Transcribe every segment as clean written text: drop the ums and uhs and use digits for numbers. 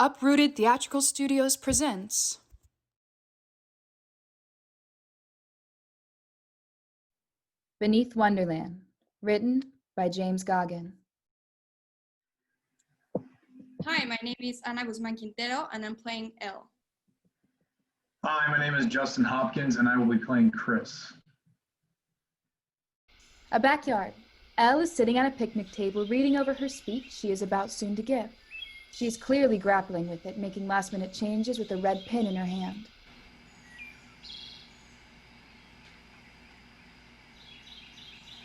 Uprooted Theatrical Studios presents Beneath Wonderland, written by James Goggin. Hi, my name is Ana Guzman Quintero, and I'm playing Elle. Hi, my name is Justin Hopkins, and I will be playing Chris. A backyard. Elle is sitting at a picnic table reading over her speech she is about soon to give. She is clearly grappling with it, making last-minute changes with a red pen in her hand.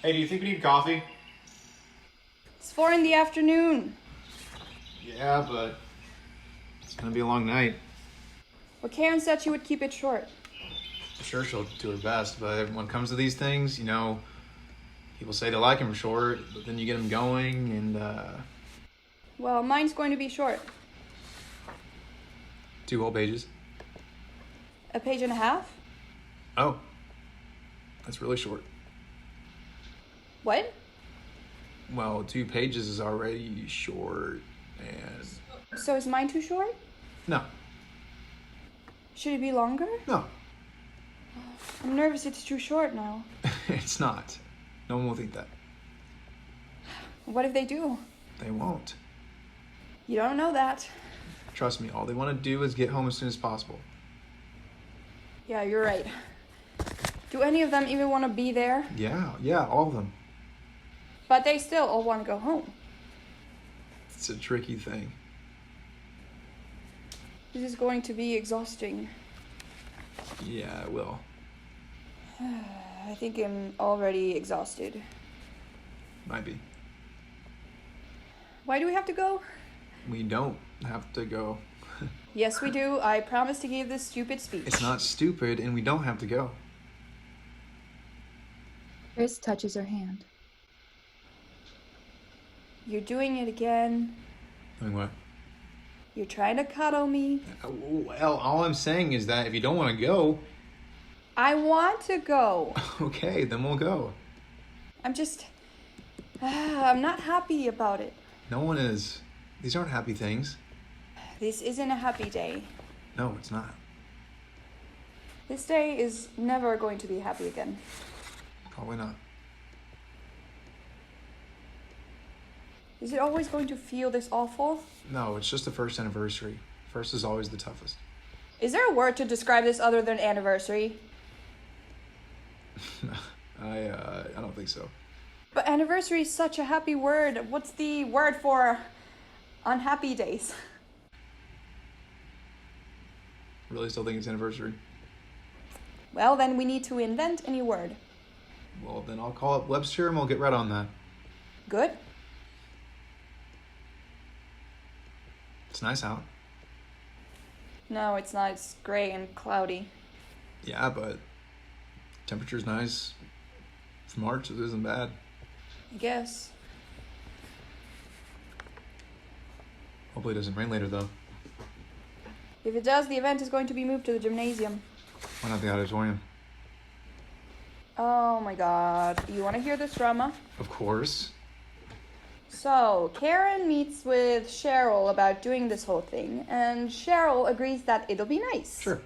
Hey, do you think we need coffee? It's 4 p.m. Yeah, but it's gonna be a long night. Well, Karen said she would keep it short. I'm sure she'll do her best, but when it comes to these things, people say they like them short, but then you get them going, and Well, mine's going to be short. 2 whole pages. A page and a half? Oh, that's really short. What? Well, 2 pages is already short, and So is mine too short? no, Should it be longer? no, I'm nervous it's too short now. it's not. No one will think that. What if they do? They won't. You don't know that. Trust me, all they want to do is get home as soon as possible. Yeah, you're right. Do any of them even want to be there? Yeah, all of them. But they still all want to go home. It's a tricky thing. This is going to be exhausting. Yeah, it will. I think I'm already exhausted. Might be. Why do we have to go? We don't have to go. Yes, we do. I promise to give this stupid speech. It's not stupid, and we don't have to go. Chris touches her hand. You're doing it again. Doing what? You're trying to cuddle me. Well, all I'm saying is that if you don't want to go, I want to go. okay, then we'll go. I'm not happy about it. No one is. These aren't happy things. This isn't a happy day. No, it's not. This day is never going to be happy again. Probably not. Is it always going to feel this awful? No, it's just the first anniversary. First is always the toughest. Is there a word to describe this other than anniversary? I don't think so. But anniversary is such a happy word. What's the word for unhappy days? Really still think it's anniversary? Well, then we need to invent a new word. Well, then I'll call up Webster and we'll get right on that. Good? It's nice out. No, it's not. It's gray and cloudy. Yeah, but temperature's nice. For March, it isn't bad. I guess. Hopefully it doesn't rain later, though. If it does, the event is going to be moved to the gymnasium. Why not the auditorium? Oh my god. You want to hear this drama? Of course. So, Karen meets with Cheryl about doing this whole thing, and Cheryl agrees that it'll be nice. Sure.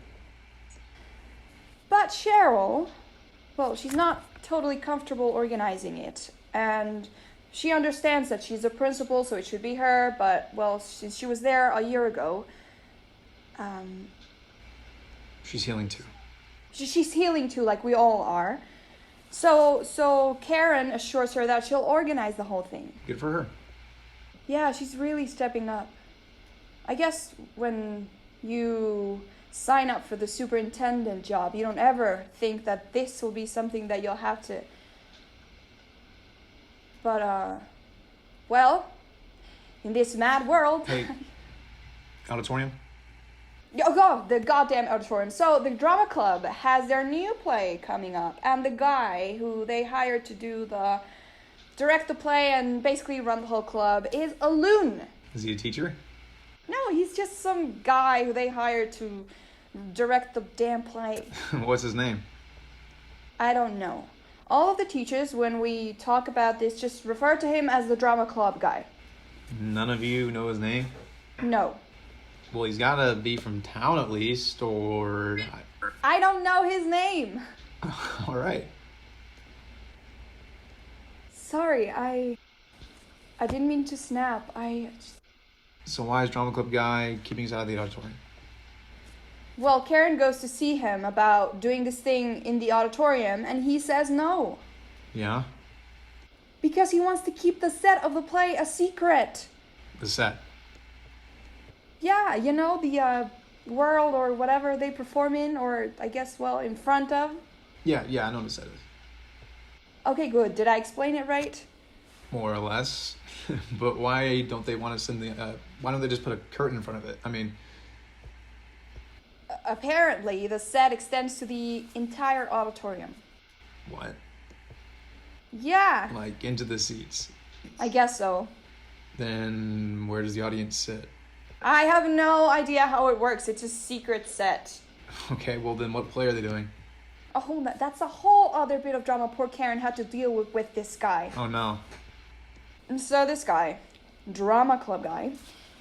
But Cheryl, well, she's not totally comfortable organizing it, and she understands that she's a principal, so it should be her, but, well, since she was there a year ago, She's healing too. she's healing too, like we all are. So Karen assures her that she'll organize the whole thing. Good for her. Yeah, she's really stepping up. I guess when you sign up for the superintendent job, you don't ever think that this will be something that you'll have to... But, well, in this mad world... Hey, auditorium? Oh god, the goddamn auditorium. So the drama club has their new play coming up, and the guy who they hired to direct the play and basically run the whole club is a loon. Is he a teacher? No, he's just some guy who they hired to direct the damn play. What's his name? I don't know. All of the teachers, when we talk about this, just refer to him as the drama club guy. None of you know his name? No. Well, he's gotta be from town at least, or... I don't know his name. All right. Sorry, I didn't mean to snap. So why is drama club guy keeping us out of the auditorium? Well, Karen goes to see him about doing this thing in the auditorium, and he says no. Yeah? Because he wants to keep the set of the play a secret. The set. Yeah, you know, the world or whatever they perform in, or I guess, well, in front of. Yeah, I know what the set is. Okay, good. Did I explain it right? More or less. But why don't they want us in the... why don't they just put a curtain in front of it? I mean... Apparently, the set extends to the entire auditorium. What? Yeah, Like, into the seats. I guess so. Then where does the audience sit? I have no idea how it works. It's a secret set. Okay, well then what play are they doing? Oh, that's a whole other bit of drama poor Karen had to deal with this guy. Oh no. And so this guy, drama club guy,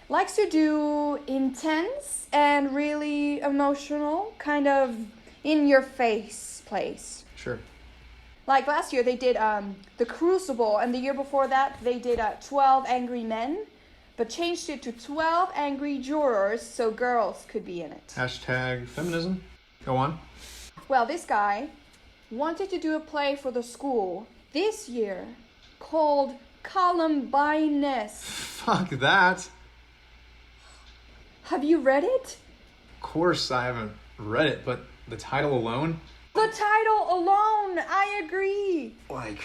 likes to do intense and really emotional, kind of in-your-face plays. Sure. Like last year they did The Crucible, and the year before that they did 12 Angry Men, but changed it to 12 Angry Jurors so girls could be in it. Hashtag feminism. Go on. Well, this guy wanted to do a play for the school this year called Columbiness. Fuck that. Have you read it? Of course I haven't read it, but the title alone? The title alone, I agree. Like,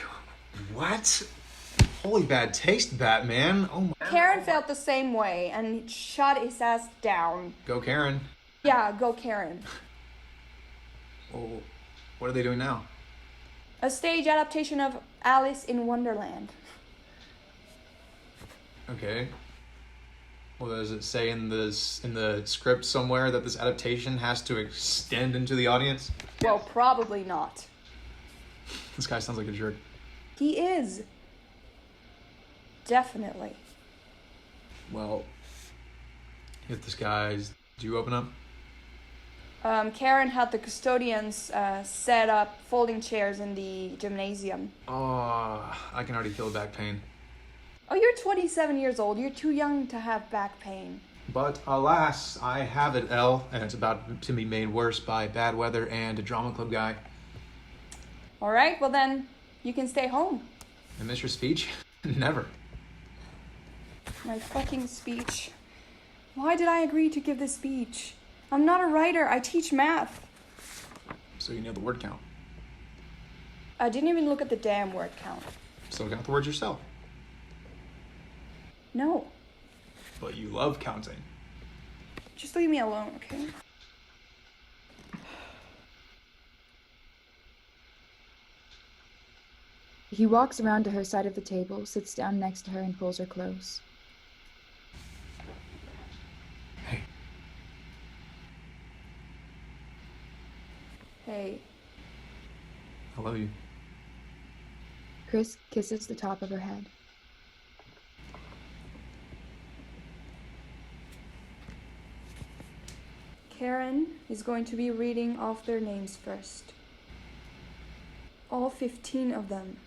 what? Holy bad taste, Batman. Oh my... Karen felt the same way and shut his ass down. Go Karen. Yeah, go Karen. Well, what are they doing now? A stage adaptation of Alice in Wonderland. Okay. Well, does it say in the script somewhere that this adaptation has to extend into the audience? Well, probably not. This guy sounds like a jerk. He is. Definitely. Well, if this guy's... Do you open up? Karen had the custodians set up folding chairs in the gymnasium. Oh, I can already feel back pain. Oh, you're 27 years old. You're too young to have back pain. But alas, I have it, Elle, and it's about to be made worse by bad weather and a drama club guy. All right, well then, you can stay home. I miss your speech? Never. My fucking speech. Why did I agree to give this speech? I'm not a writer. I teach math. So you know the word count. I didn't even look at the damn word count. So count the words yourself. No. But you love counting. Just leave me alone, okay? He walks around to her side of the table, sits down next to her, and pulls her close. Hey. Hey. I love you. Chris kisses the top of her head. Karen is going to be reading off their names first. All 15 of them.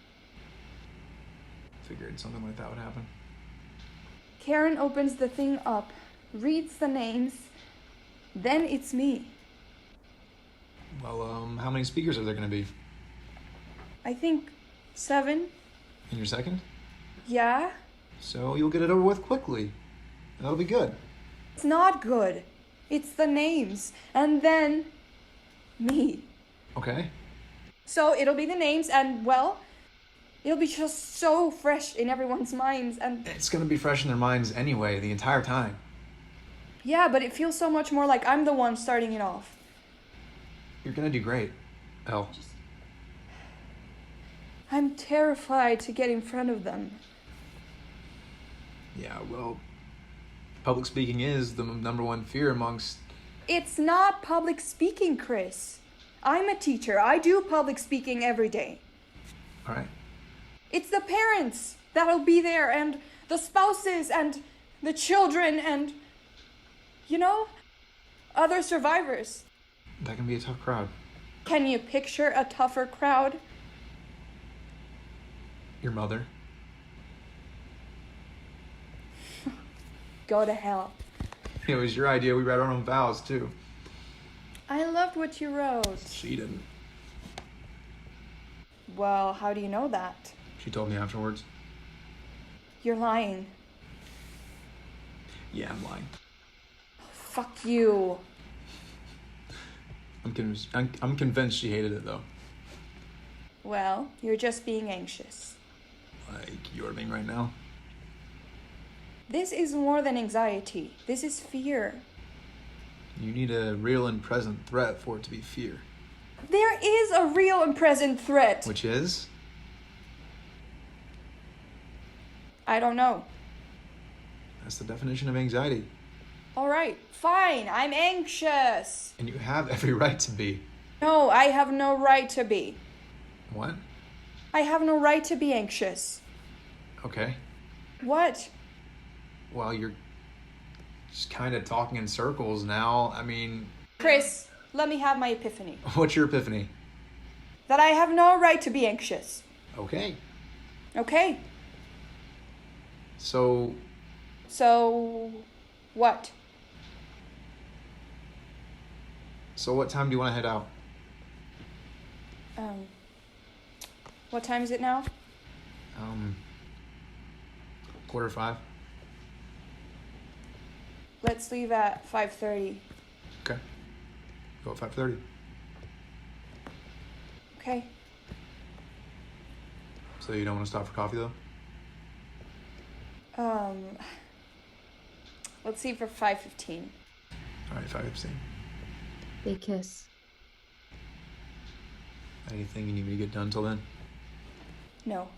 Figured something like that would happen. Karen opens the thing up, reads the names, then it's me. Well, how many speakers are there going to be? I think 7. In your second? Yeah? So you'll get it over with quickly. That'll be good. It's not good. It's the names. And then me. Okay. So it'll be the names and, well, it'll be just so fresh in everyone's minds and... It's going to be fresh in their minds anyway, the entire time. Yeah, but it feels so much more like I'm the one starting it off. You're going to do great, Elle. I'm terrified to get in front of them. Yeah, well, public speaking is the number one fear amongst... It's not public speaking, Chris. I'm a teacher. I do public speaking every day. All right. It's the parents that'll be there, and the spouses, and the children, and You know, other survivors. That can be a tough crowd. Can you picture a tougher crowd? Your mother. Go to hell. It was your idea. We read our own vows, too. I loved what you wrote. She didn't. Well, how do you know that? She told me afterwards. You're lying. Yeah, I'm lying. Fuck you. I'm convinced she hated it, though. Well, you're just being anxious. Like you're being right now. This is more than anxiety. This is fear. You need a real and present threat for it to be fear. There is a real and present threat. Which is? I don't know. That's the definition of anxiety. All right, fine. I'm anxious. And you have every right to be. No, I have no right to be. What? I have no right to be anxious. Okay. What? Well, you're just kind of talking in circles now. I mean... Chris, let me have my epiphany. What's your epiphany? That I have no right to be anxious. Okay. Okay. So, what? So what time do you want to head out? What time is it now? 4:45. Let's leave at 5:30. Okay. Go at 5:30. Okay. So you don't want to stop for coffee, though? Let's see for 5:15. All right, 5:15. They kiss. Anything you need me to get done till then? No.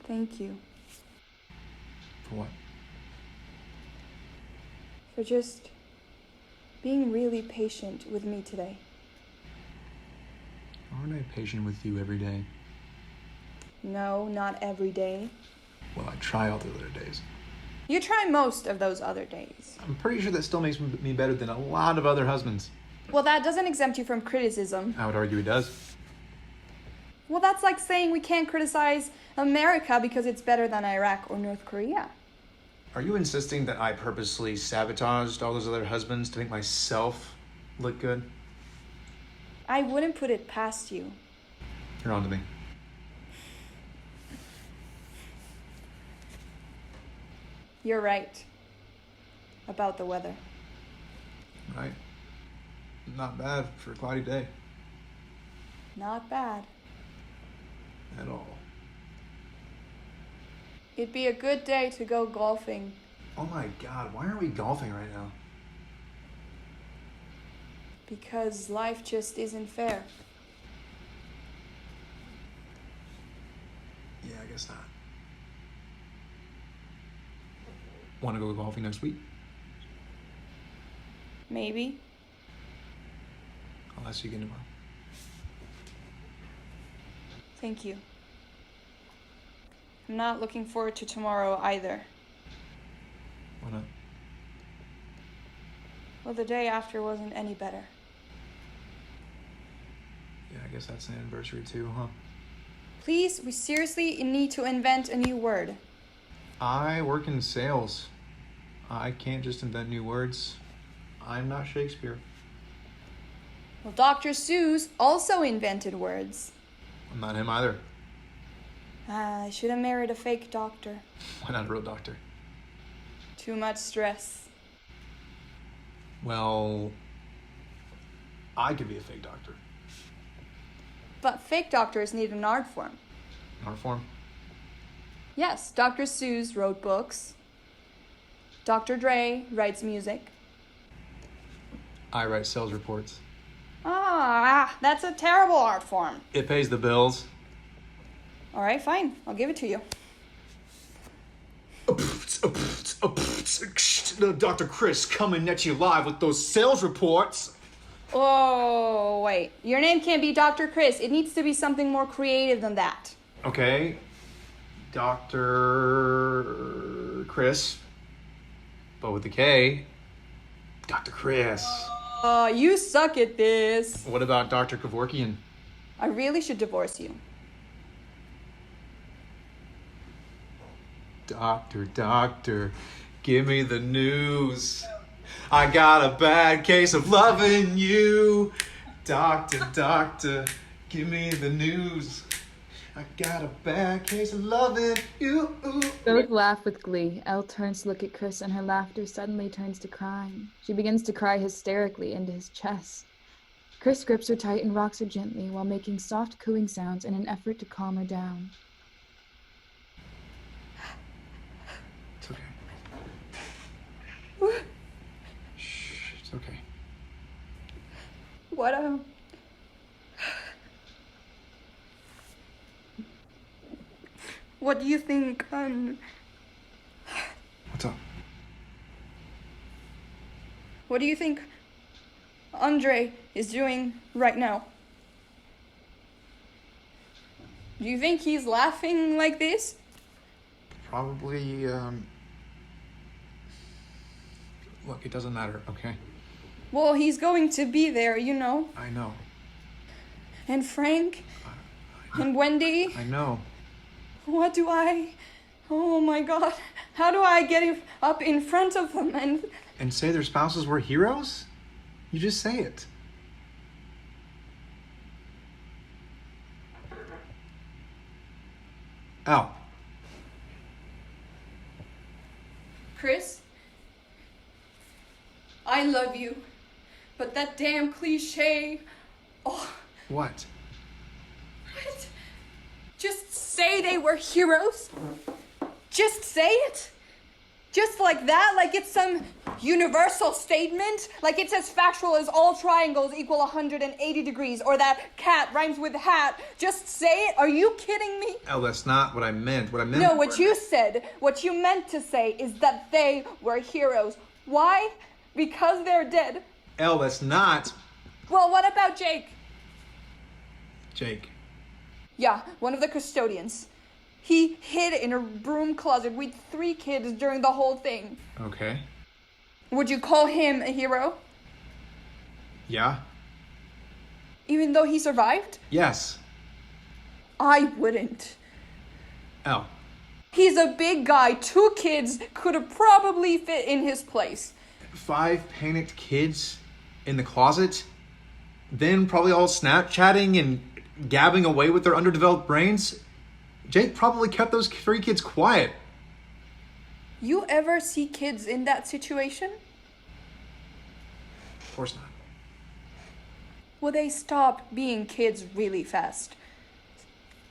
Thank you For what? for just being really patient with me today. Aren't I patient with you every day? No, not every day. Well, I try all the other days. You try most of those other days. I'm pretty sure that still makes me better than a lot of other husbands. Well, that doesn't exempt you from criticism. I would argue it does. Well, that's like saying we can't criticize America because it's better than Iraq or North Korea. Are you insisting that I purposely sabotaged all those other husbands to make myself look good? I wouldn't put it past you. You're on to me. You're right about the weather. Right? Not bad for a cloudy day. Not bad. At all. It'd be a good day to go golfing. Oh my god, why aren't we golfing right now? Because life just isn't fair. Yeah, I guess not. Want to go golfing next week? Maybe. I'll ask you again tomorrow. Thank you. I'm not looking forward to tomorrow either. Why not? Well, the day after wasn't any better. Yeah, I guess that's an anniversary too, huh? Please, we seriously need to invent a new word. I work in sales. I can't just invent new words. I'm not Shakespeare. Well, Dr. Seuss also invented words. I'm not him either. I should have married a fake doctor. Why not a real doctor? Too much stress. Well, I could be a fake doctor. But fake doctors need an art form. Art form? Yes, Dr. Seuss wrote books. Dr. Dre writes music. I write sales reports. That's a terrible art form. It pays the bills. All right, fine. I'll give it to you. Dr. Chris coming at you live with those sales reports. Oh, wait. Your name can't be Dr. Chris. It needs to be something more creative than that. Okay. Dr. Chris, but with the K. Dr. Chris. You suck at this. What about Dr. Kevorkian? I really should divorce you. Doctor, give me the news. I got a bad case of loving you. Doctor, give me the news. I got a bad case of loving you. Both laugh with glee. Elle turns to look at Chris, and her laughter suddenly turns to crying. She begins to cry hysterically into his chest. Chris grips her tight and rocks her gently while making soft cooing sounds in an effort to calm her down. It's okay. Shh, it's okay. What do you think, What's up? what do you think Andre is doing right now? Do you think he's laughing like this? Probably, look, it doesn't matter, okay? Well, he's going to be there, you know. I know. And Frank and Wendy. I know. Oh my God. How do I get up in front of them And say their spouses were heroes? You just say it. Elle. Chris, I love you, but that damn cliche, oh, What? what? Just say they were heroes? Just say it? Just like that? Like it's some universal statement? Like it's as factual as all triangles equal 180 degrees, or that cat rhymes with hat? Just say it? Are you kidding me? Elle, that's not what I meant. What I meant... No, what you meant to say is that they were heroes. Why? Because they're dead. Elle, that's not... Well, what about Jake? Jake. Yeah, one of the custodians. He hid in a broom closet with 3 kids during the whole thing. Okay. Would you call him a hero? Yeah? Even though he survived? Yes. I wouldn't. Elle. He's a big guy. 2 kids could have probably fit in his place. 5 panicked kids in the closet, then probably all Snapchatting and gabbing away with their underdeveloped brains. Jake probably kept those 3 kids quiet. You ever see kids in that situation? Of course not. Well, they stop being kids really fast.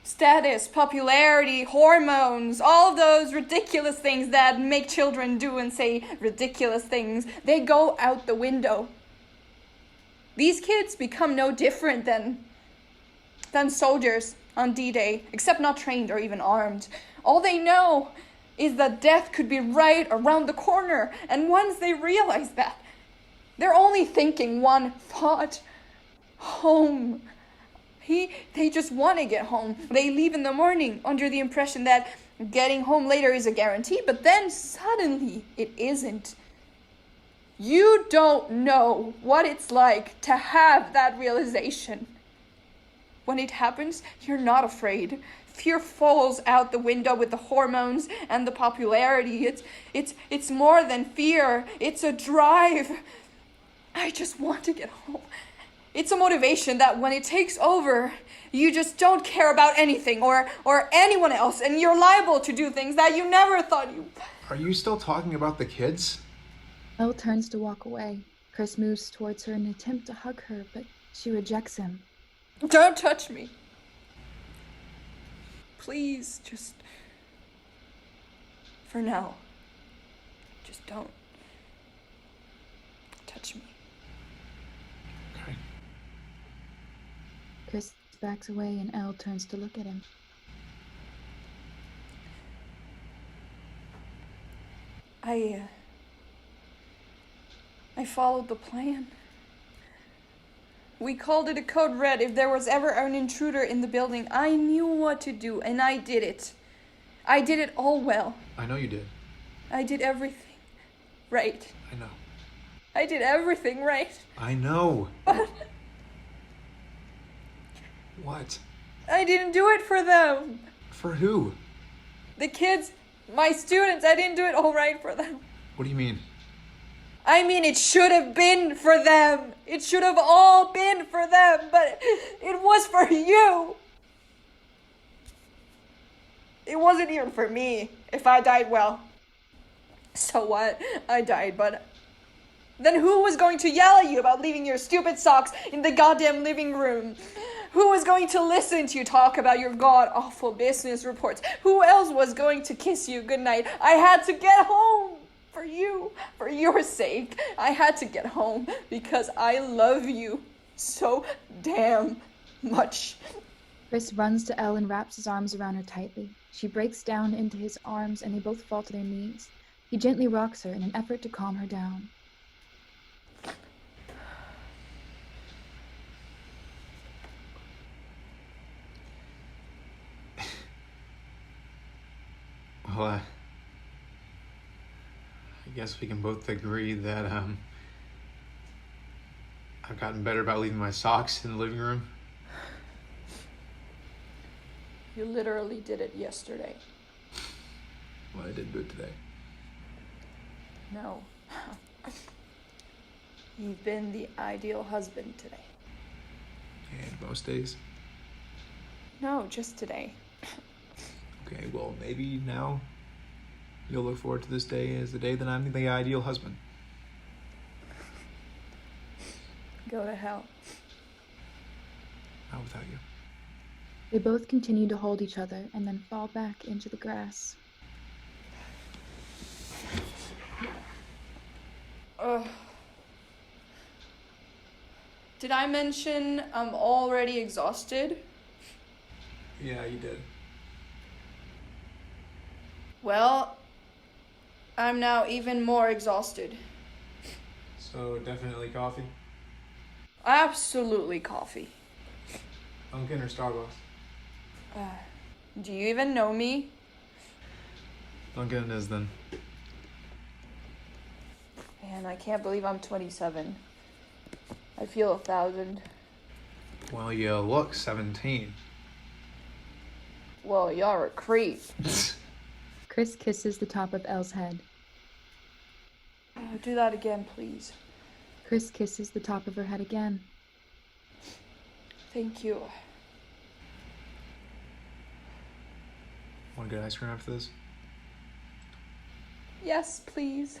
Status, popularity, hormones, all of those ridiculous things that make children do and say ridiculous things, they go out the window. These kids become no different than soldiers on D-Day, except not trained or even armed. All they know is that death could be right around the corner, and once they realize that, they're only thinking one thought: home. They just want to get home. They leave in the morning under the impression that getting home later is a guarantee, but then suddenly it isn't. You don't know what it's like to have that realization. When it happens, you're not afraid. Fear falls out the window with the hormones and the popularity. It's more than fear. It's a drive. I just want to get home. It's a motivation that when it takes over, you just don't care about anything or anyone else, and you're liable to do things that you never thought you... Are you still talking about the kids? Elle turns to walk away. Chris moves towards her in an attempt to hug her, but she rejects him. Don't touch me. Please, just... for now. Just don't touch me. Okay. Chris backs away and Elle turns to look at him. I followed the plan. We called it a code red if there was ever an intruder in the building. I knew what to do, and I did it. I did it all well. I know you did. I did everything right. I know. I did everything right. I know. But What? I didn't do it for them. For who? The kids, my students, I didn't do it all right for them. What do you mean? I mean, it should have been for them. It should have all been for them, but it was for you. It wasn't even for me. If I died, well, so what? I died, but then who was going to yell at you about leaving your stupid socks in the goddamn living room? Who was going to listen to you talk about your god-awful business reports? Who else was going to kiss you goodnight? I had to get home for you, for your sake. I had to get home because I love you so damn much. Chris runs to Elle and wraps his arms around her tightly. She breaks down into his arms and they both fall to their knees. He gently rocks her in an effort to calm her down. Well, I guess we can both agree that I've gotten better about leaving my socks in the living room. You literally did it yesterday. Well, I did do it today. No. You've been the ideal husband today. And most days. No, just today. Okay, well, maybe now you'll look forward to this day as the day that I'm the ideal husband. Go to hell. Not without you. They both continue to hold each other and then fall back into the grass. Did I mention I'm already exhausted? Yeah, you did. Well, I'm now even more exhausted. So definitely coffee? Absolutely coffee. Dunkin' or Starbucks? Do you even know me? Dunkin' it is then. Man, I can't believe I'm 27. I feel 1,000. Well, you look 17. Well, you're a creep. Chris kisses the top of Elle's head. Do that again, please. Chris kisses the top of her head again. Thank you. Want to get ice cream after this? Yes, please.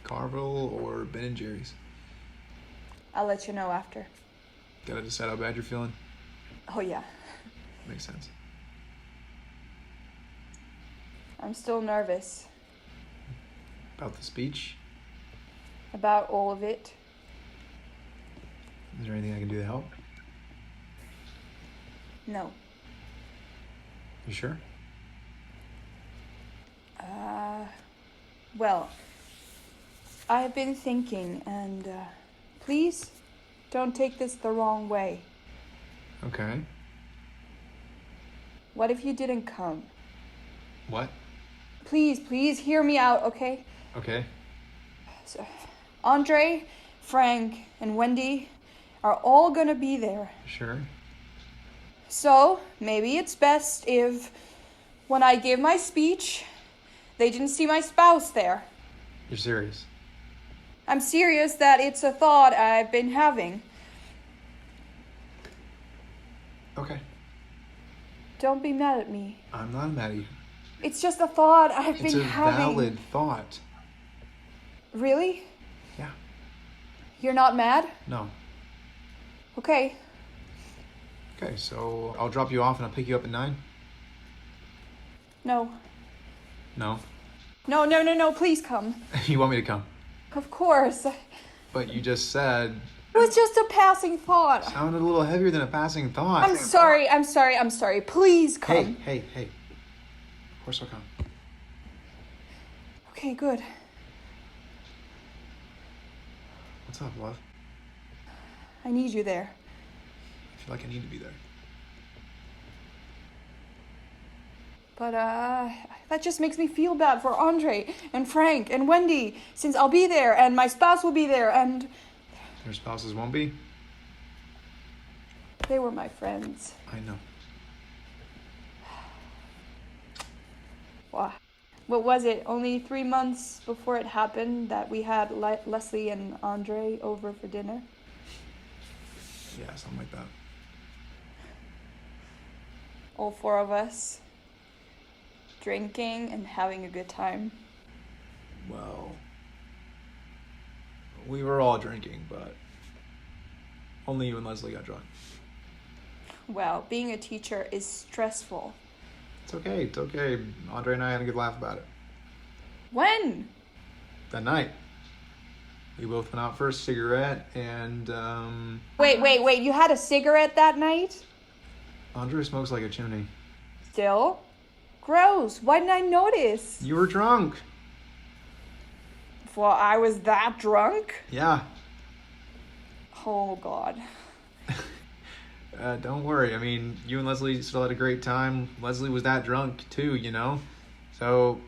Carvel or Ben & Jerry's? I'll let you know after. Gotta decide how bad you're feeling? Oh, yeah. Makes sense. I'm still nervous About the speech? about all of it. Is there anything I can do to help? No. You sure? Well, I've been thinking, and please don't take this the wrong way. Okay. What if you didn't come? What? Please hear me out, okay? Okay. So, Andre, Frank, and Wendy are all gonna be there. Sure. So, maybe it's best if, when I give my speech, they didn't see my spouse there. You're serious? I'm serious that it's a thought I've been having. Okay. Don't be mad at me. I'm not mad at you. It's just a thought I've It's been a having. valid thought. Really? Yeah. You're not mad? No. Okay. Okay, so I'll drop you off and I'll pick you up at 9? No. No. No, please come. You want me to come? Of course. It But you just said was just a passing thought. sounded a little heavier than a passing thought. I'm sorry. Please come. Hey. Of course I'll come. Okay, good. What's up, love? I need you there. I feel like I need to be there. But that just makes me feel bad for Andre and Frank and Wendy, since I'll be there and my spouse will be there and Their spouses won't be? they were my friends. I know. Wow. What was it? Only 3 months before it happened that we had Leslie and Andre over for dinner? Yeah, something like that. All 4 of us drinking and having a good time. Well, we were all drinking, but only you and Leslie got drunk. Well, being a teacher is stressful. It's okay, it's okay. Andre and I had a good laugh about it. When? That night, we both went out for a cigarette, and Wait, you had a cigarette that night? Andre smokes like a chimney. Still? Gross. Why didn't I notice? You were drunk. Well, I was that drunk? Yeah. Oh, God. Don't worry. I mean, you and Leslie still had a great time. Leslie was that drunk too, you know? So,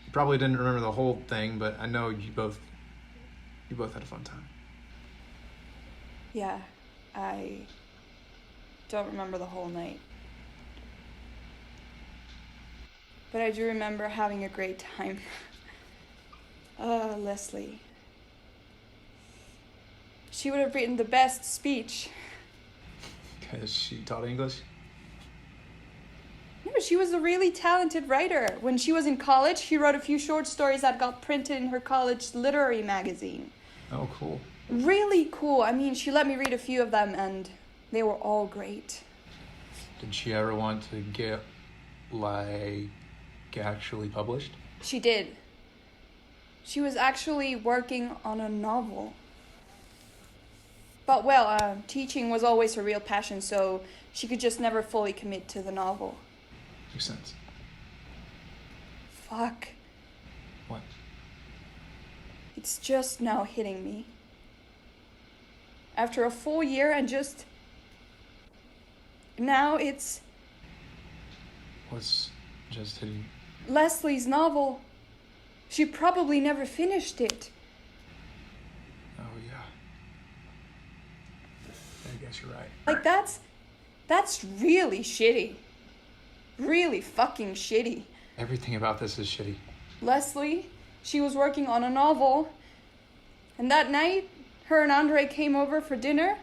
you probably didn't remember the whole thing, but I know you both had a fun time. Yeah, I don't remember the whole night. But I do remember having a great time. Leslie. She would have written the best speech. Because she taught English? No, she was a really talented writer. When she was in college, she wrote a few short stories that got printed in her college literary magazine. Oh, cool. Really cool. I mean, she let me read a few of them, and they were all great. Did she ever want to get, like, actually published? She did. She was actually working on a novel. But, well, teaching was always her real passion, so she could just never fully commit to the novel. Makes sense. Fuck. What? It's just now hitting me. After a full year and just... Now it's... What's just hitting? Leslie's novel. She probably never finished it. Oh, yeah. I guess you're right. Like, that's really shitty. Really fucking shitty. Everything about this is shitty. Leslie, she was working on a novel. And that night, her and Andre came over for dinner.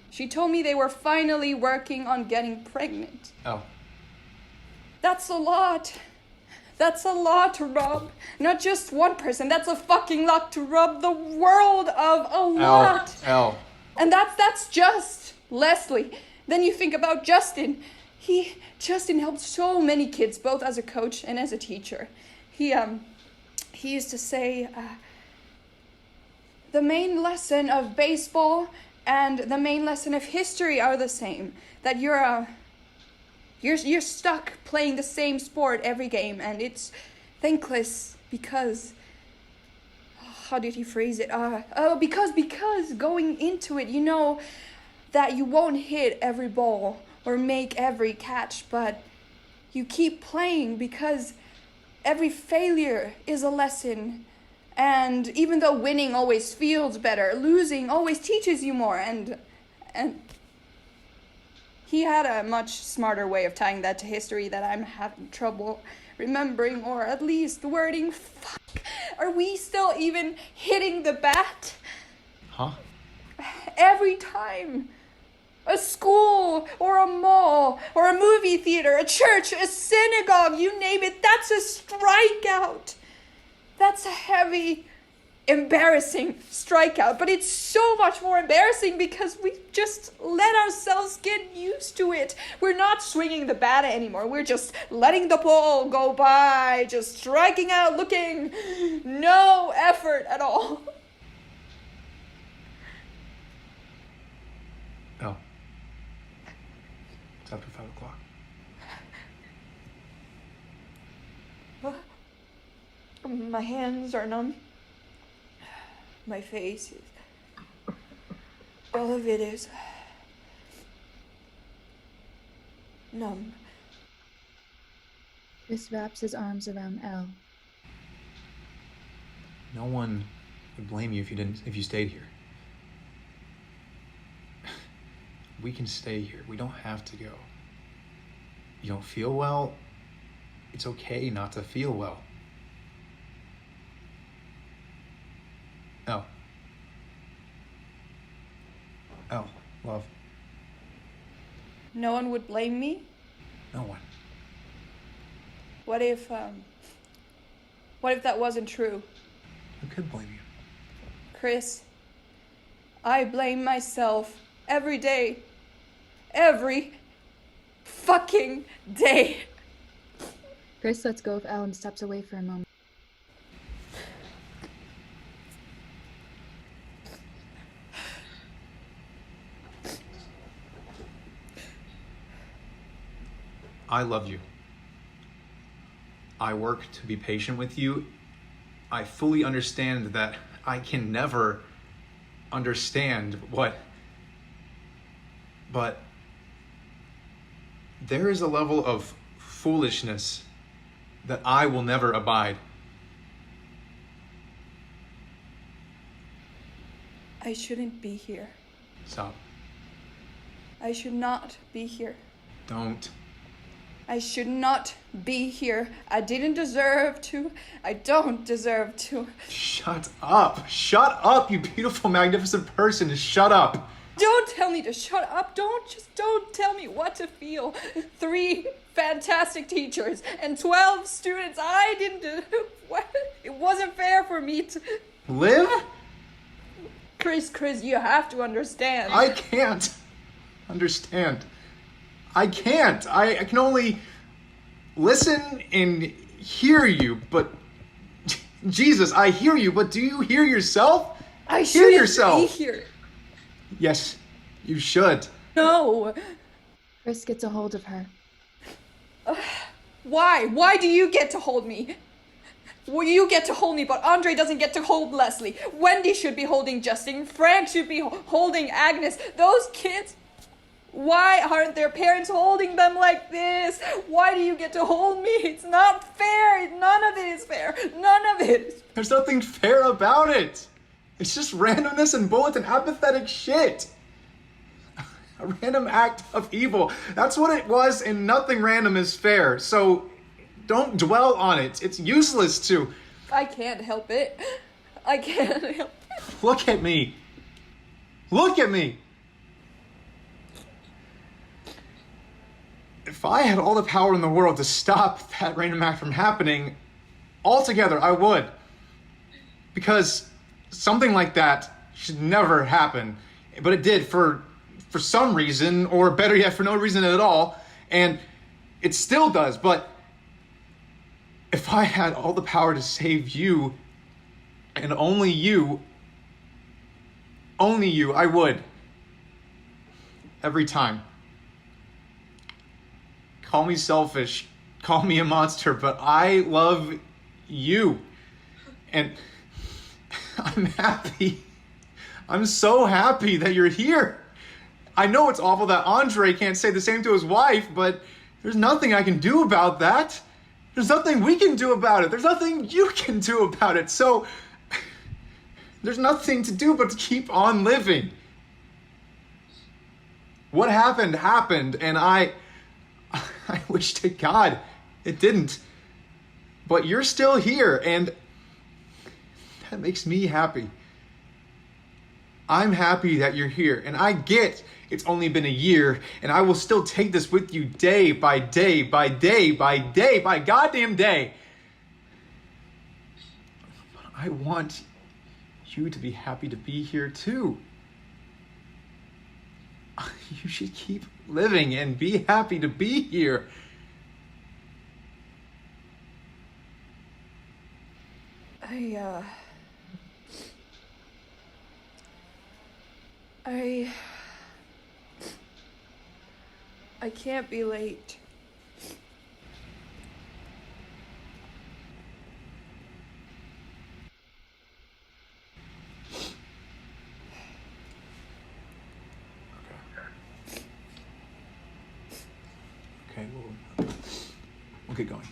She told me they were finally working on getting pregnant. Oh. That's a lot. That's a lot to rub. Not just one person. That's a fucking lot to rub the world of a lot. Elle. And that's just Leslie. Then you think about Justin. Justin helped so many kids, both as a coach and as a teacher. He used to say, the main lesson of baseball and the main lesson of history are the same. That you're stuck playing the same sport every game, and it's thankless because, how did he phrase it? Because going into it, you know that you won't hit every ball or make every catch, but you keep playing because every failure is a lesson. And even though winning always feels better, losing always teaches you more. And he had a much smarter way of tying that to history that I'm having trouble remembering, or at least wording. Fuck. Are we still even hitting the bat? Huh? Every time. A school, or a mall, or a movie theater, a church, a synagogue, you name it, that's a strikeout. That's a heavy, embarrassing strikeout, but it's so much more embarrassing because we just let ourselves get used to it. We're not swinging the bat anymore. We're just letting the ball go by, just striking out, looking no effort at all. Oh. It's after 5 o'clock. My hands are numb. My face is... all of it is... numb. Chris wraps his arms around Elle. No one would blame you if you stayed here. We can stay here. We don't have to go. You don't feel well? It's okay not to feel well. Elle. Elle, love. No one would blame me? No one. What if that wasn't true? Who could blame you? Chris, I blame myself every day. Every fucking day. Chris lets go of Elle and steps away for a moment. I love you. I work to be patient with you. I fully understand that I can never understand but there is a level of foolishness that I will never abide. I shouldn't be here. Stop. I should not be here. Don't. I should not be here. I didn't deserve to. I don't deserve to. Shut up. Shut up, you beautiful, magnificent person. Shut up. Don't tell me to shut up. Don't tell me what to feel. 3 fantastic teachers and 12 students. I didn't do. What? It wasn't fair for me to. Live? Chris, you have to understand. I can't understand. I can't. I can only listen and hear you, but Jesus, I hear you, but do you hear yourself? I hear shouldn't yourself. be here. Yes, you should. No. Chris gets a hold of her. Why? Why do you get to hold me? Well, you get to hold me, but Andre doesn't get to hold Leslie. Wendy should be holding Justin. Frank should be holding Agnes. Those kids... Why aren't their parents holding them like this? Why do you get to hold me? It's not fair. None of it is fair. None of it. There's nothing fair about it. It's just randomness and bullets and apathetic shit. A random act of evil. That's what it was, and nothing random is fair. So don't dwell on it. It's useless to... I can't help it. I can't help it. Look at me. Look at me. If I had all the power in the world to stop that random act from happening, altogether, I would. Because something like that should never happen. But it did for some reason, or better yet, for no reason at all. And it still does. But if I had all the power to save you, and only you, I would. Every time. Call me selfish, call me a monster, but I love you. And I'm happy. I'm so happy that you're here. I know it's awful that Andre can't say the same to his wife, but there's nothing I can do about that. There's nothing we can do about it. There's nothing you can do about it. So there's nothing to do but to keep on living. What happened, and I wish to God it didn't. But you're still here, and that makes me happy. I'm happy that you're here, and I get it's only been a year, and I will still take this with you day by day by day by day by goddamn day. But I want you to be happy to be here too. You should keep living and be happy to be here. I can't be late. Okay, we'll get going.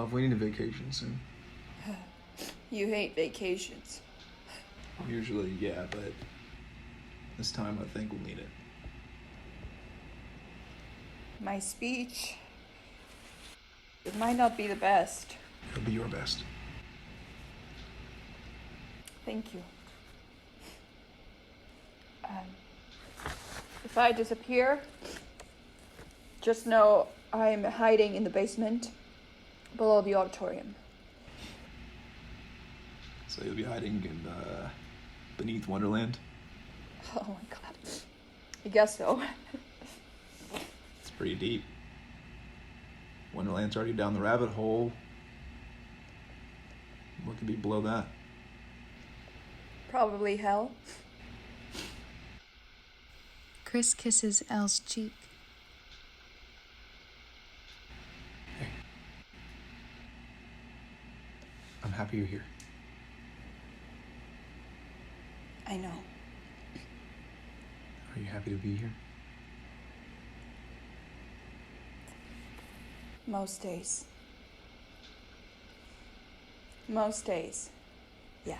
off. We need a vacation soon. You hate vacations. Usually, yeah, but this time I think we'll need it. My speech, it might not be the best. It'll be your best. Thank you. If I disappear, just know I'm hiding in the basement below the auditorium. So you'll be hiding in beneath Wonderland? Oh my god. I guess so. It's pretty deep. Wonderland's already down the rabbit hole. What could be below that? Probably hell. Chris kisses Elle's cheek. Hey. I'm happy you're here. I know. Are you happy to be here? Most days. Most days. Yeah.